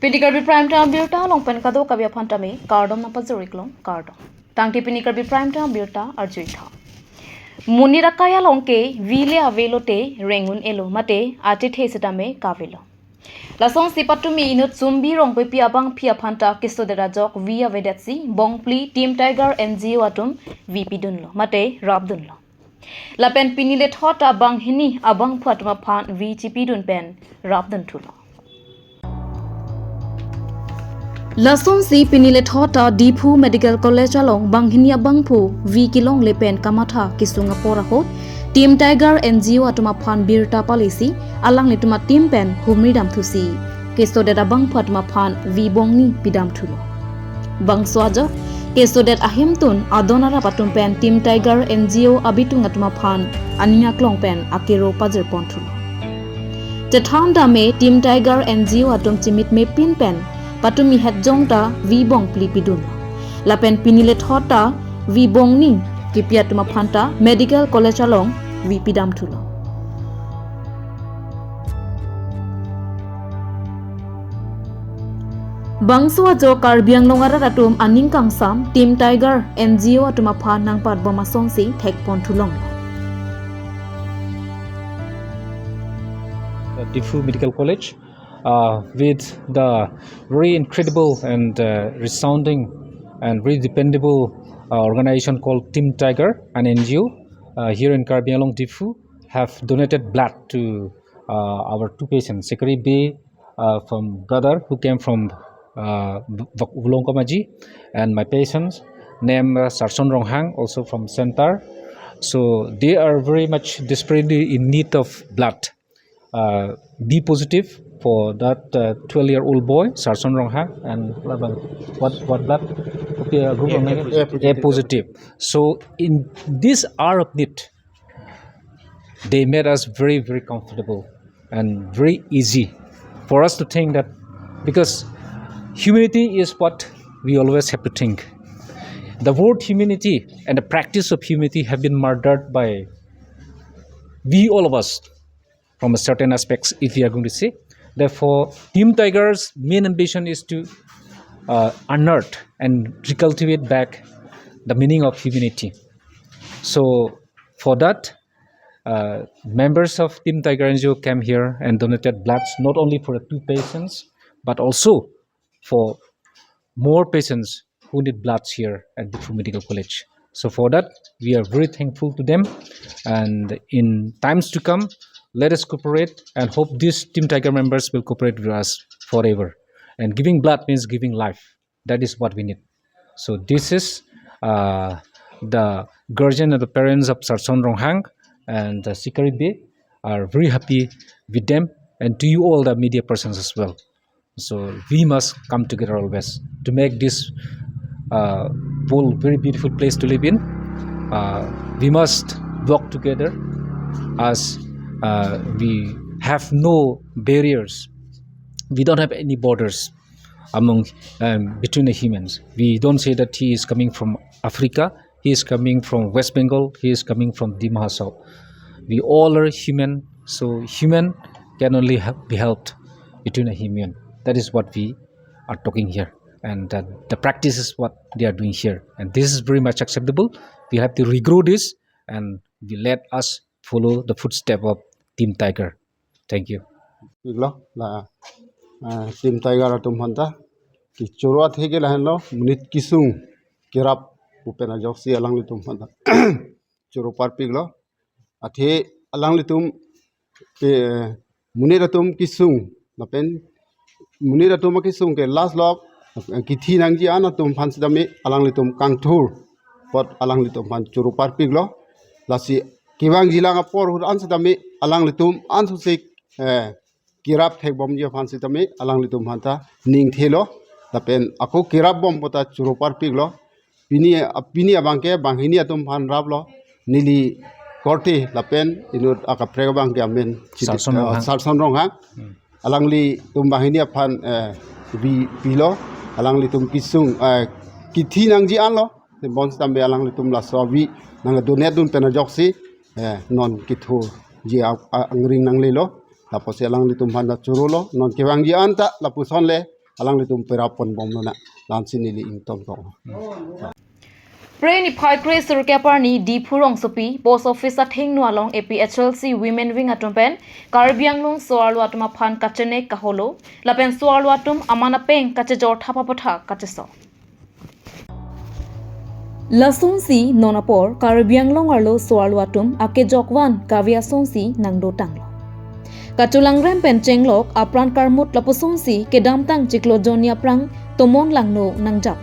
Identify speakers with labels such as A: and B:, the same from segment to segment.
A: Pini Karbi Prime Time Birta Longpen Kado Kabia Pantame, Cardom Napazuriklum, Cardom. Tangti Pini Karbi Prime Time Birta Arjuita. Munirakaya Lonke, Vile Avelote, Rengun Elo Mate, Atit Hesetame, Kavilo. Lason Sipatumi Inut Zumbi Rongpe Piabang Pia Panta Kisto de Rajok via Vedetsi, Bongpli, Team Tiger, NGO Atum, VP Dunlo, Mate, Rabdunlo. Lapen Pinilet Hot Abang Hini, Abang Patma Pan, VGP Dunpen, Rabdun Tulo. Lason si pinilet hota Dipu Medical College along Banghini Bangpu V Kilong Lepen Kamatha Kisunga Porahot Team Tiger NGO atuma Pan Birta Policy alang lituma Team Pen Humridam Thusi Kesto deda Bang Patma Pan V Bongni Pidam Thulo Bang Swaja Kesto det Ahimtun Adonara Patum Pen Team Tiger NGO Abitung atuma Pan Ania Klong Pen Akiro Pajer Pon Thulo Tethan Dame Team Tiger NGO atum Chimit Me Pin Pen Patumi het jongta vi bong plipidun. Lapen pinilet hota vi bong ni kipiat mapanta medical college along vi pidam tulo. Bangso ajo Karbiang longara ratum aning kangsam Team Tiger NGO atuma pha nang pat boma songsi thek pon tulong.
B: Difu Medical College. With the very incredible and resounding and very dependable organization called Team Tiger, an NGO here in Karbi along Difu, have donated blood to our two patients, Karbi from brother who came from Vulongkamaji, and my patients named Sarson Ronghang, also from Center. So they are very much desperately in need of blood. B positive for that 12-year-old boy, Sarson Ronghang, and what blood? Okay, group A positive. So in this hour of need, they made us very, very comfortable and very easy for us to think that, because humanity is what we always have to think. The word humanity and the practice of humanity have been murdered by we all of us from a certain aspects, if we are going to say. Therefore, Team Tiger's main ambition is to unearth and recultivate back the meaning of humanity. So for that, members of Team Tiger NGO came here and donated blood not only for the two patients, but also for more patients who need bloods here at the Difu Medical College. So for that, we are very thankful to them, and in times to come, let us cooperate and hope these Team Tiger members will cooperate with us forever. And giving blood means giving life. That is what we need. So this is the guardian and the parents of Sarson Ronghang and Sikari Bay are very happy with them, and to you all the media persons as well. So we must come together always to make this whole very beautiful place to live in. We must work together as we have no barriers. We don't have any borders among between the humans. We don't say that he is coming from Africa, he is coming from West Bengal, he is coming from Dimahasau. We all are human, so human can only be helped between a human. That is what we are talking here, and the practice is what they are doing here, and this is very much acceptable. We have to regrow this, and we let us follow the footstep of Team Tiger. Thank you.
C: Team Tiger atum hanta ki chorwa thege lahan lo munit kisung kirap upena joksi alang litum hanta choro parpig lo athe alang litum munit atum kisung napen munit atum kisung ke last log ki thi nangji an atum phan sidami alang litum kangthur pot alang litum phan choro parpig lo lasi kiwang jilang apor hur an sidami alang litum an susik kirap thek bom je phan sidami alang litum hanta ning thelo tapen ako kirap bom pota churo parpig lo pini abangke banghini atum phan rap lo nili korti lapen inut aka prega bang amen Sarson Ronghang alang li tum banghini phan bi pilo alang li tum kisung kithi nang ji an lo bon tambe alang li tum la sawi nang donate dun pena joksi non kithu ji angring nang le lo tapos alang li tum phan da churo lo non kewang ji an ta la puson le alang le tum perapon bom no na lan sin ni ing tom ko
A: Pre ni phai kre sur ke par ni di phurong sopi post office a thing no along APHLC women wing atumpen Karbi Anglong soarlu atuma phan kachene kaholo lapen soarlu atum amana peng kache jor thapa patha kache so Lason si nonapor Karbi Anglong arlo soarlu atum ake jokwan kavia son si nangdo tanglo Katulang rem pen chenglok apran karmut lapuson si kedam tang chiklo jonia prang tomon langno nangjap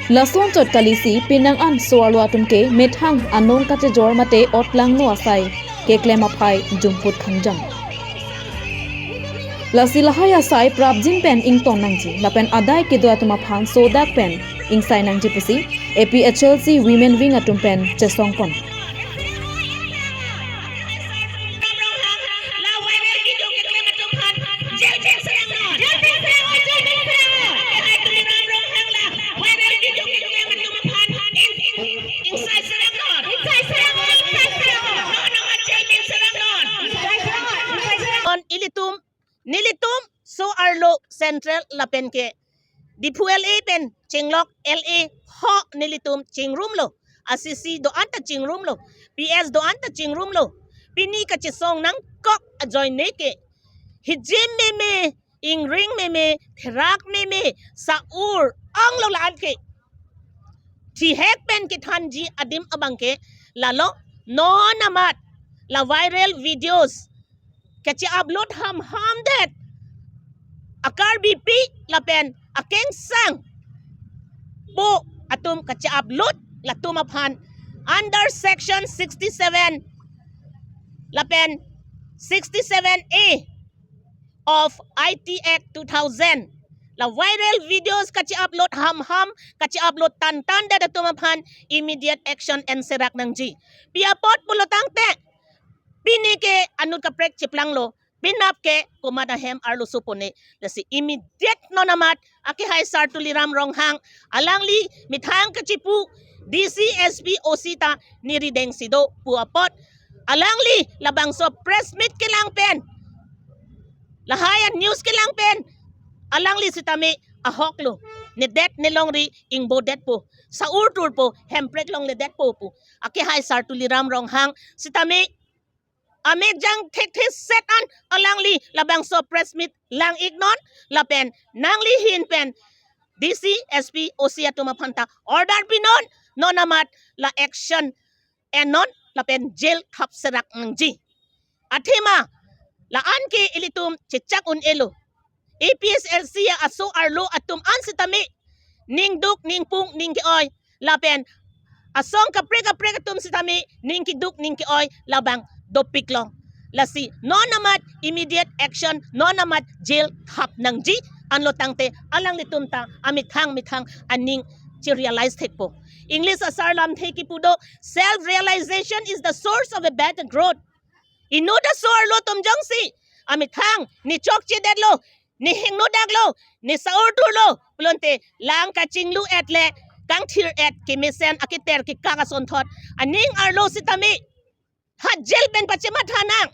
A: Lason chot kalisi pinang an soarlu atum ke methang anong kache jor mate otlang no asai ke klema phai jumput khangjam Lasi lahai asai prabjin pen ing ton nangji lapen adai ke do atuma phang sodak pen ing sai nangji pusi APHLC women wing atum pen chesong pon
D: Nilitum so arlo central lapen ke di fuel e pen chinglok LA ho nilitum chingrum lo asisi do anta chingrum lo PS do anta chingrum lo pini ka chisong nang kok ajoy ne ke hijim me ing ring me thrak me saur ang lo laan ke thi hek pen ke thanji adim abang ke lalo no namat la viral videos kachi upload ham that a Karbi pi lapen a keng sang po atum kachi upload latum aphan under section 67 lapen 67A of IT Act 2000 la viral videos kachi upload ham kachi upload tan da atum aphan immediate action and serak nangji pia pot pulotang te pini ke anut ka prek chiplang lo pinap ke kumada hem arlo supone lasi immediate no namat aki hai sartuli ram rong hang alangli mithang ka chipu DCSP osita niri deng sido puapot alangli labang so press meet ke lang pen lahaya news ke lang pen alangli sitame ahoklo ne det ne longri ingbo det po sa urtur po hemprek long le det po aki hai sartuli ram rong hang sitame ame jang thek set an alangli labang so press meet lang ignon lapen nangli hin pen DCSP osia tuma phanta order pinon nonamat la action and non lapen jail khap serak nangji athema la anke ilitum chichak un elo APSLC aso arlo atum ansitami ning duk ning pung ning ki oy lapen asong kapre tum sitami ning ki duk ning ki oy labang dopik long lasi no namat immediate action no namat jail khap nangji anlo tangte alang litum ta amithang aning chi realize thekpo English asarlam theki pudo self realization is the source of a better growth inuda soar lo tum jongsi amithang ni chok chi detlo ni hingno daglo ni saur turlo plonte lang ka chinglu etle kang thir et ki misen akiter ki kagason thot aning arlo sitami hajel ben pachima thanang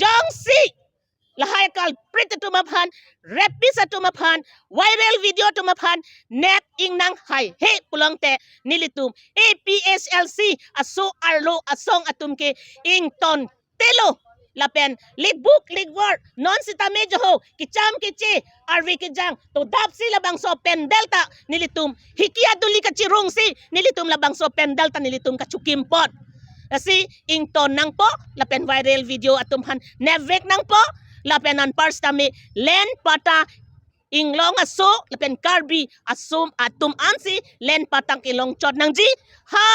D: jongsi lahai kal prit tumaphan rapis tumaphan viral video tumaphan net ingnang hai he pulongte nilitum APSLC aso arlo asong atumke ington telo lapen ligbuk ligwar non sitame joho kicham kichi arvi kijang to dapsi labang so pen delta nilitum hikia duli kachirong si nilitum labang so pen delta nilitum kachukimpot kasi ington nang po lapen viral video atumhan nevek nang po lapen an pars tami len pata inglong aso lapen Karbi asum atum ansi len patang ilong chot nang ji ha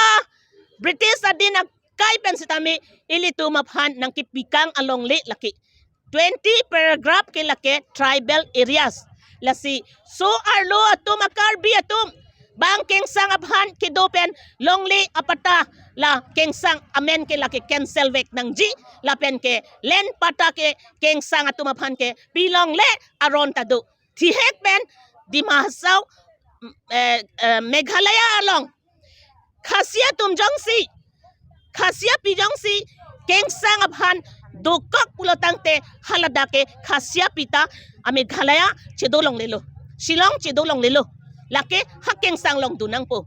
D: British adina kai pen sitami ilitum aphan nang kipikang along le laki 20 paragraph ke lake tribal areas lasi so arlo atum Karbi atum bang kengsang abhan kidopen longli apata la kengsang amen ke la ke cancel vek nang ji la pen ke len pata ke kengsang atuma phan ke pilong le aron tadu thi hek pen di mahasau Meghalaya along khasia tum jongsi khasia pi jongsi kengsang abhan dokak pulotang te halada ke khasia pita ame Ghalaya chedo long lelo Shillong chedo long lelo lake hakeng sang long dunang po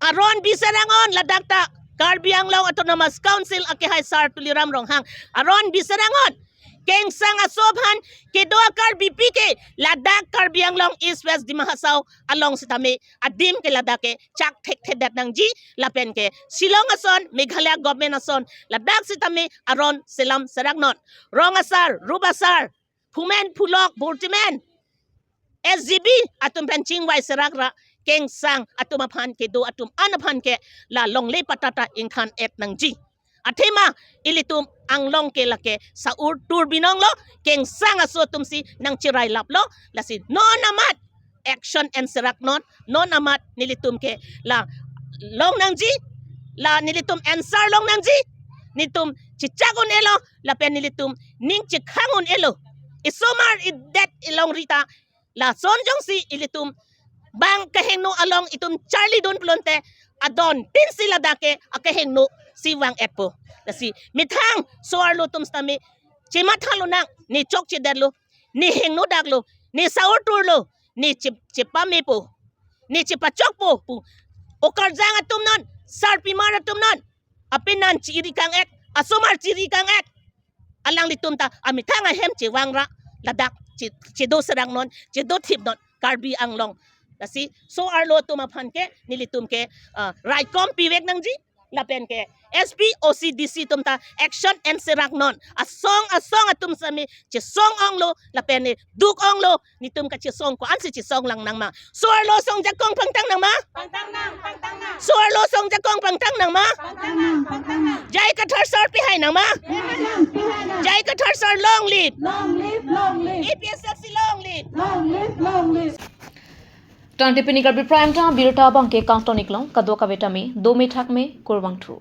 D: aron bisarangon ladakta Karbi Anglong Autonomous Council ake hai sar tuliram ronghang aron bisarangon keng sang asobhan kedoa Karbi pike ladak Karbi Anglong East West Dimahasau along sitame adim ke ladake chak thek thedat nangji lapen ke Shillong ason Meghalaya government ason ladak sitame aron selam seragnon rongasar rubasar Pumen Pulok Burtimen SGB atum penching wai seragra keng sang atum aphan ke do atum anaphan ke la longle patata ingkhan et nangji athema ilitum anglong ke lake saur tur binong lo keng sang aso tumsi nang chirai lap lo lasi non amat action and serak non amat nilitum ke la long nangji la nilitum answer long nangji nitum chichagun elo la pen nilitum ning chikhangun elo isomar idet ilong rita la sonjong si ilitum bang kahengno along itum Charlie Don Plonte adon pin sila dake akahengno si wang etpo lasi mithang soarlo tum stami chimathalo nang ni chok chiderlo ni hengno daglo ni saur turlo ni chipame po ni chipachok po okar jang atum non sarpi mar atum non apinan chiri kang ek asomar chiri kang ek alang litum ta amithang ahem chiwangra ladak chido serang non chido thip non Karbi Anglong lasi so arlo tumaphan ke nilitum ke right kom piwek nangji lapen ke SP OCDC tumta action and serak non asong atum sami chi song onglo lapen ni duk onglo nitum ka chi song ko ansi chi song lang nang ma so arlo song jakong pangtang nang ma pangtang nang so arlo song jakong pangtang nang ma pangtang nang jai ka thar sar pi hai nang ma jai ka thar sar long live EPSFC long live
A: Tang tipini Karbi prime time birta bangke kangtonik long kadwa kabeta me 2 me thak me kurbang thu